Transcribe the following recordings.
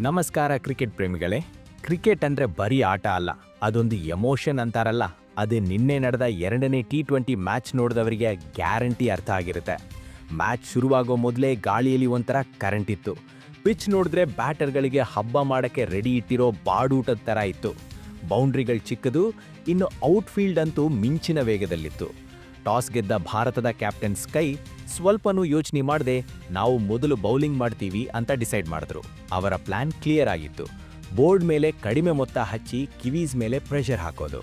ನಮಸ್ಕಾರ cricket ಪ್ರೇಮಿಗಳೇ. Cricket ಅಂದ್ರೆ ಬರೀ ಆಟ ಅಲ್ಲ, ಅದೊಂದು ಎಮೋಷನ್ ಅಂತಾರಲ್ಲ, ಅದೇ ನಿನ್ನೆ ನಡೆದ 2ನೇ T20 ಮ್ಯಾಚ್ ನೋಡಿದವರಿಗೆ ಗ್ಯಾರಂಟಿ ಅರ್ಥ ಆಗಿರುತ್ತೆ. ಮ್ಯಾಚ್ ಶುರುವಾಗೋ ಮೊದಲೇ ಗಾಳಿಯಲ್ಲಿ ಒಂಥರ ಕರೆಂಟ್ ಇತ್ತು. ಪಿಚ್ ನೋಡಿದ್ರೆ ಬ್ಯಾಟರ್ಗಳಿಗೆ ಹಬ್ಬ ಮಾಡೋಕ್ಕೆ ರೆಡಿ ಇಟ್ಟಿರೋ ಬಾಡೂಟದ ಥರ ಇತ್ತು. ಬೌಂಡ್ರಿಗಳು ಚಿಕ್ಕದು, ಇನ್ನು ಔಟ್ಫೀಲ್ಡ್ ಅಂತೂ ಮಿಂಚಿನ ವೇಗದಲ್ಲಿತ್ತು. ಟಾಸ್ ಗೆದ್ದ ಭಾರತದ ಕ್ಯಾಪ್ಟನ್ ಸ್ಕೈ ಸ್ವಲ್ಪನೂ ಯೋಚನೆ ಮಾಡದೆ ನಾವು ಮೊದಲು ಬೌಲಿಂಗ್ ಮಾಡ್ತೀವಿ ಅಂತ ಡಿಸೈಡ್ ಮಾಡಿದ್ರು. ಅವರ ಪ್ಲಾನ್ ಕ್ಲಿಯರ್ ಆಗಿತ್ತು. ಬೋರ್ಡ್ ಮೇಲೆ ಕಡಿಮೆ ಮೊತ್ತ ಹಚ್ಚಿ ಕಿವೀಸ್ ಮೇಲೆ ಪ್ರೆಷರ್ ಹಾಕೋದು.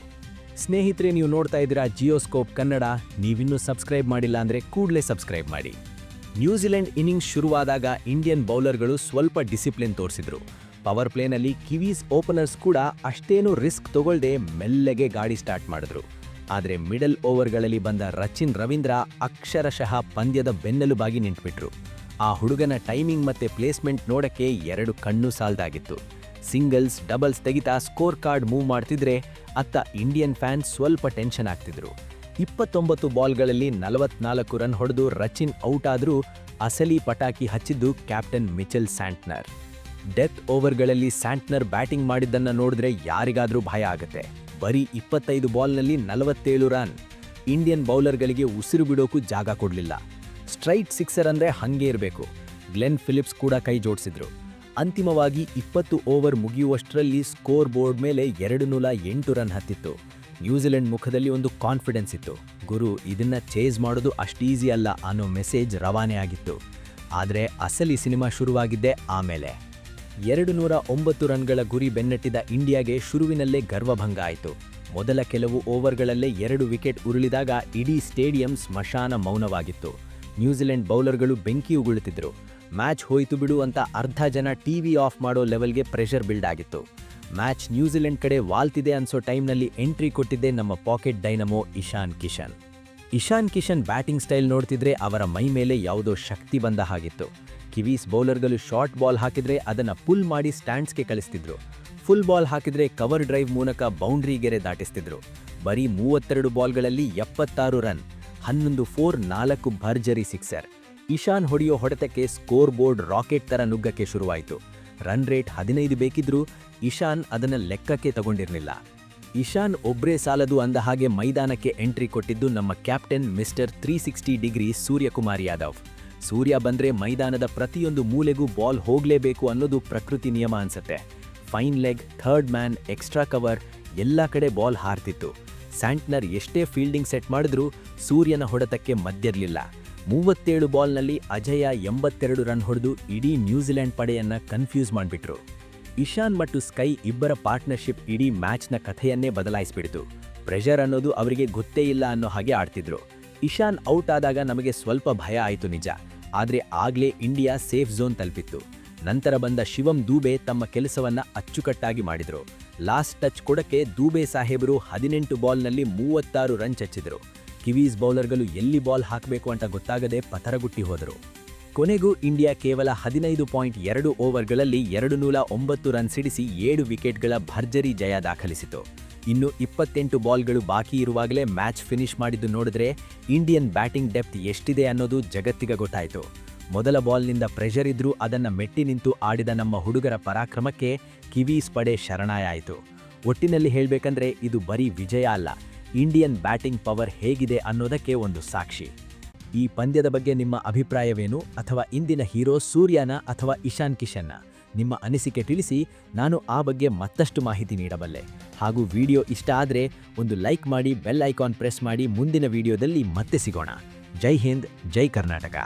ಸ್ನೇಹಿತರೆ, ನೀವು ನೋಡ್ತಾ ಇದ್ದೀರಾ ಜಿಯೋಸ್ಕೋಪ್ ಕನ್ನಡ. ನೀವಿನ್ನೂ ಸಬ್ಸ್ಕ್ರೈಬ್ ಮಾಡಿಲ್ಲ ಅಂದರೆ ಕೂಡಲೇ ಸಬ್ಸ್ಕ್ರೈಬ್ ಮಾಡಿ. ನ್ಯೂಜಿಲೆಂಡ್ ಇನ್ನಿಂಗ್ಸ್ ಶುರುವಾದಾಗ ಇಂಡಿಯನ್ ಬೌಲರ್ಗಳು ಸ್ವಲ್ಪ ಡಿಸಿಪ್ಲಿನ್ ತೋರಿಸಿದ್ರು. ಪವರ್ ಪ್ಲೇನಲ್ಲಿ ಕಿವೀಸ್ ಓಪನರ್ಸ್ ಕೂಡ ಅಷ್ಟೇನೂ ರಿಸ್ಕ್ ತಗೊಳ್ಳದೆ ಮೆಲ್ಲಗೆ ಗಾಡಿ ಸ್ಟಾರ್ಟ್ ಮಾಡಿದ್ರು. ಆದರೆ ಮಿಡಲ್ ಓವರ್ಗಳಲ್ಲಿ ಬಂದ ರಚಿನ್ ರವೀಂದ್ರ ಅಕ್ಷರಶಃ ಪಂದ್ಯದ ಬೆನ್ನೆಲುಬಾಗಿ ನಿಂತುಬಿಟ್ರು. ಆ ಹುಡುಗನ ಟೈಮಿಂಗ್ ಮತ್ತೆ ಪ್ಲೇಸ್ಮೆಂಟ್ ನೋಡಕ್ಕೆ 2 ಕಣ್ಣು ಸಾಲ್ದಾಗಿತ್ತು. ಸಿಂಗಲ್ಸ್, ಡಬಲ್ಸ್ ತೆಗಿತಾ ಸ್ಕೋರ್ ಕಾರ್ಡ್ ಮೂವ್ ಮಾಡ್ತಿದ್ರೆ ಅತ್ತ ಇಂಡಿಯನ್ ಫ್ಯಾನ್ಸ್ ಸ್ವಲ್ಪ ಟೆನ್ಷನ್ ಆಗ್ತಿದ್ರು. 29 ಬಾಲ್ಗಳಲ್ಲಿ 44 ರನ್ ಹೊಡೆದು ರಚಿನ್ ಔಟ್ ಆದರೂ ಅಸಲಿ ಪಟಾಕಿ ಹಚ್ಚಿದ್ದು ಕ್ಯಾಪ್ಟನ್ ಮಿಚೆಲ್ ಸ್ಯಾಂಟ್ನರ್. ಡೆತ್ ಓವರ್ಗಳಲ್ಲಿ ಸ್ಯಾಂಟ್ನರ್ ಬ್ಯಾಟಿಂಗ್ ಮಾಡಿದ್ದನ್ನು ನೋಡಿದ್ರೆ ಯಾರಿಗಾದರೂ ಭಯ ಆಗುತ್ತೆ. ಬರೀ 25 ಬಾಲ್ನಲ್ಲಿ 47 ರನ್. ಇಂಡಿಯನ್ ಬೌಲರ್ಗಳಿಗೆ ಉಸಿರು ಬಿಡೋಕ್ಕೂ ಜಾಗ ಕೊಡಲಿಲ್ಲ. ಸ್ಟ್ರೈಟ್ ಸಿಕ್ಸರ್ ಅಂದರೆ ಹಂಗೆ ಇರಬೇಕು. ಗ್ಲೆನ್ ಫಿಲಿಪ್ಸ್ ಕೂಡ ಕೈ ಜೋಡಿಸಿದ್ರು. ಅಂತಿಮವಾಗಿ 20 ಓವರ್ ಮುಗಿಯುವಷ್ಟರಲ್ಲಿ ಸ್ಕೋರ್ ಬೋರ್ಡ್ ಮೇಲೆ 208 ರನ್ ಹತ್ತಿತ್ತು. ನ್ಯೂಜಿಲೆಂಡ್ ಮುಖದಲ್ಲಿ ಒಂದು ಕಾನ್ಫಿಡೆನ್ಸ್ ಇತ್ತು. ಗುರು, ಇದನ್ನ ಚೇಸ್ ಮಾಡೋದು ಅಷ್ಟು ಈಸಿ ಅಲ್ಲ ಅನ್ನೋ ಮೆಸೇಜ್ ರವಾನೆ ಆಗಿತ್ತು. ಆದರೆ ಅಸಲಿ ಸಿನಿಮಾ ಶುರುವಾಗಿದ್ದೇ ಆಮೇಲೆ. 209 ರನ್ಗಳ ಗುರಿ ಬೆನ್ನಟ್ಟಿದ ಇಂಡಿಯಾಗೆ ಶುರುವಿನಲ್ಲೇ ಗರ್ವಭಂಗ ಆಯಿತು. ಮೊದಲ ಕೆಲವು ಓವರ್ಗಳಲ್ಲೇ 2 ವಿಕೆಟ್ ಉರುಳಿದಾಗ ಇಡೀ ಸ್ಟೇಡಿಯಂ ಸ್ಮಶಾನ ಮೌನವಾಗಿತ್ತು. ನ್ಯೂಜಿಲೆಂಡ್ ಬೌಲರ್ಗಳು ಬೆಂಕಿ ಉಗುಳುತ್ತಿದ್ರು. ಮ್ಯಾಚ್ ಹೋಯ್ತು ಬಿಡು ಅಂತ ಅರ್ಧ ಜನ ಟಿವಿ ಆಫ್ ಮಾಡೋ ಲೆವೆಲ್ಗೆ ಪ್ರೆಷರ್ ಬಿಲ್ಡ್ ಆಗಿತ್ತು. ಮ್ಯಾಚ್ ನ್ಯೂಜಿಲೆಂಡ್ ಕಡೆ ವಾಲ್ತಿದೆ ಅನ್ಸೋ ಟೈಮ್ನಲ್ಲಿ ಎಂಟ್ರಿ ಕೊಟ್ಟಿದ್ದೆ ನಮ್ಮ pocket dynamo Ishan Kishan. Ishan Kishan batting style ನೋಡ್ತಿದ್ರೆ ಅವರ ಮೈ ಮೇಲೆ ಯಾವುದೋ ಶಕ್ತಿ ಬಂದ ಹಾಗಿತ್ತು. ಕಿವೀಸ್ ಬೌಲರ್ಗಳು ಶಾರ್ಟ್ ಬಾಲ್ ಹಾಕಿದ್ರೆ ಅದನ್ನು ಪುಲ್ ಮಾಡಿ ಸ್ಟ್ಯಾಂಡ್ಸ್ಗೆ ಕಳಿಸ್ತಿದ್ರು. ಫುಲ್ ಬಾಲ್ ಹಾಕಿದ್ರೆ ಕವರ್ ಡ್ರೈವ್ ಮೂಲಕ ಬೌಂಡ್ರಿ ಗೆರೆ ದಾಟಿಸ್ತಿದ್ರು. ಬರೀ 32 ಬಾಲ್ಗಳಲ್ಲಿ 76 ರನ್, 11 4, 4 ಭರ್ಜರಿ ಸಿಕ್ಸರ್. ಇಶಾನ್ ಹೊಡೆಯೋ ಹೊಡೆತಕ್ಕೆ ಸ್ಕೋರ್ ಬೋರ್ಡ್ ರಾಕೆಟ್ ಥರ ನುಗ್ಗಕ್ಕೆ ಶುರುವಾಯಿತು. ರನ್ ರೇಟ್ 15 ಬೇಕಿದ್ರೂ ಇಶಾನ್ ಅದನ್ನು ಲೆಕ್ಕಕ್ಕೆ ತಗೊಂಡಿರಲಿಲ್ಲ. ಇಶಾನ್ ಒಬ್ಬರೇ ಸಾಲದು ಅಂದ ಹಾಗೆ ಮೈದಾನಕ್ಕೆ ಎಂಟ್ರಿ ಕೊಟ್ಟಿದ್ದು ನಮ್ಮ captain mister 360 degree Suryakumar Yadav. Surya ಬಂದ್ರೆ ಮೈದಾನದ ಪ್ರತಿಯೊಂದು ಮೂಲೆಗೂ ಬಾಲ್ ಹೋಗಲೇಬೇಕು ಅನ್ನೋದು ಪ್ರಕೃತಿ ನಿಯಮ ಅನ್ಸತ್ತೆ. Fine leg, third man, extra cover ಎಲ್ಲ ಕಡೆ ಬಾಲ್ ಹಾರ್ತಿತ್ತು. ಸ್ಯಾಂಟ್ನರ್ ಎಷ್ಟೇ ಫೀಲ್ಡಿಂಗ್ ಸೆಟ್ ಮಾಡಿದ್ರೂ ಸೂರ್ಯನ ಹೊಡೆತಕ್ಕೆ ಮದ್ದಿರಲಿಲ್ಲ. 37 ಬಾಲ್ನಲ್ಲಿ ಅಜಯ 82 ರನ್ ಹೊಡೆದು ಇಡೀ ನ್ಯೂಜಿಲೆಂಡ್ ಪಡೆಯನ್ನ ಕನ್ಫ್ಯೂಸ್ ಮಾಡಿಬಿಟ್ರು. ಇಶಾನ್ ಮತ್ತು ಸ್ಕೈ ಇಬ್ಬರ ಪಾರ್ಟ್ನರ್ಶಿಪ್ ಇಡೀ ಮ್ಯಾಚ್ನ ಕಥೆಯನ್ನೇ ಬದಲಾಯಿಸಿಬಿಡ್ತು. ಪ್ರೆಷರ್ ಅನ್ನೋದು ಅವರಿಗೆ ಗೊತ್ತೇ ಇಲ್ಲ ಅನ್ನೋ ಹಾಗೆ ಆಡ್ತಿದ್ರು. ಇಶಾನ್ ಔಟ್ ಆದಾಗ ನಮಗೆ ಸ್ವಲ್ಪ ಭಯ ಆಯಿತು ನಿಜ, ಆದರೆ ಆಗಲೇ ಇಂಡಿಯಾ ಸೇಫ್ ಝೋನ್ ತಲುಪಿತ್ತು. ನಂತರ ಬಂದ ಶಿವಂ ದೂಬೆ ತಮ್ಮ ಕೆಲಸವನ್ನ ಅಚ್ಚುಕಟ್ಟಾಗಿ ಮಾಡಿದರು. ಲಾಸ್ಟ್ ಟಚ್ ಕೊಡಕ್ಕೆ ದೂಬೆ ಸಾಹೇಬರು 18 ಬಾಲ್ನಲ್ಲಿ 36 ರನ್ ಚಚ್ಚಿದ್ರು. ಕಿವೀಸ್ ಬೌಲರ್ಗಳು ಎಲ್ಲಿ ಬಾಲ್ ಹಾಕಬೇಕು ಅಂತ ಗೊತ್ತಾಗದೆ ಪತರಗುಟ್ಟಿ ಹೋದರು. ಕೊನೆಗೂ ಇಂಡಿಯಾ ಕೇವಲ 15.2 ಓವರ್ಗಳಲ್ಲಿ 209 ರನ್ ಸಿಡಿಸಿ 7 ವಿಕೆಟ್ಗಳ ಭರ್ಜರಿ ಜಯ ದಾಖಲಿಸಿತು. ಇನ್ನು 28 ಬಾಲ್ಗಳು ಬಾಕಿ ಇರುವಾಗಲೇ ಮ್ಯಾಚ್ ಫಿನಿಶ್ ಮಾಡಿದ್ದು ನೋಡಿದ್ರೆ ಇಂಡಿಯನ್ ಬ್ಯಾಟಿಂಗ್ ಡೆಪ್ತ್ ಎಷ್ಟಿದೆ ಅನ್ನೋದು ಜಗತ್ತಿಗೆ ಗೊತ್ತಾಯಿತು. ಮೊದಲ ಬಾಲ್ನಿಂದ ಪ್ರೆಷರ್ ಇದ್ರೂ ಅದನ್ನು ಮೆಟ್ಟಿ ನಿಂತು ಆಡಿದ ನಮ್ಮ ಹುಡುಗರ ಪರಾಕ್ರಮಕ್ಕೆ ಕಿವೀಸ್ ಪಡೆ ಶರಣಾಯ ಆಯಿತು. ಒಟ್ಟಿನಲ್ಲಿ ಹೇಳಬೇಕಂದ್ರೆ ಇದು ಬರೀ ವಿಜಯ ಅಲ್ಲ, ಇಂಡಿಯನ್ ಬ್ಯಾಟಿಂಗ್ ಪವರ್ ಹೇಗಿದೆ ಅನ್ನೋದಕ್ಕೆ ಒಂದು ಸಾಕ್ಷಿ. ಈ ಪಂದ್ಯದ ಬಗ್ಗೆ ನಿಮ್ಮ ಅಭಿಪ್ರಾಯವೇನು? ಅಥವಾ ಇಂದಿನ ಹೀರೋ ಸೂರ್ಯನ ಅಥವಾ ಇಶಾನ್ ಕಿಶನ್ನ? ನಿಮ್ಮ ಅನಿಸಿಕೆ ತಿಳಿಸಿ. ನಾನು ಆ ಬಗ್ಗೆ ಮತ್ತಷ್ಟು ಮಾಹಿತಿ ನೀಡಬಲ್ಲೆ. ಹಾಗೂ ವಿಡಿಯೋ ಇಷ್ಟ ಆದರೆ ಒಂದು ಲೈಕ್ ಮಾಡಿ, ಬೆಲ್ ಐಕಾನ್ ಪ್ರೆಸ್ ಮಾಡಿ. ಮುಂದಿನ ವಿಡಿಯೋದಲ್ಲಿ ಮತ್ತೆ ಸಿಗೋಣ. ಜೈ ಹಿಂದ್, ಜೈ ಕರ್ನಾಟಕ.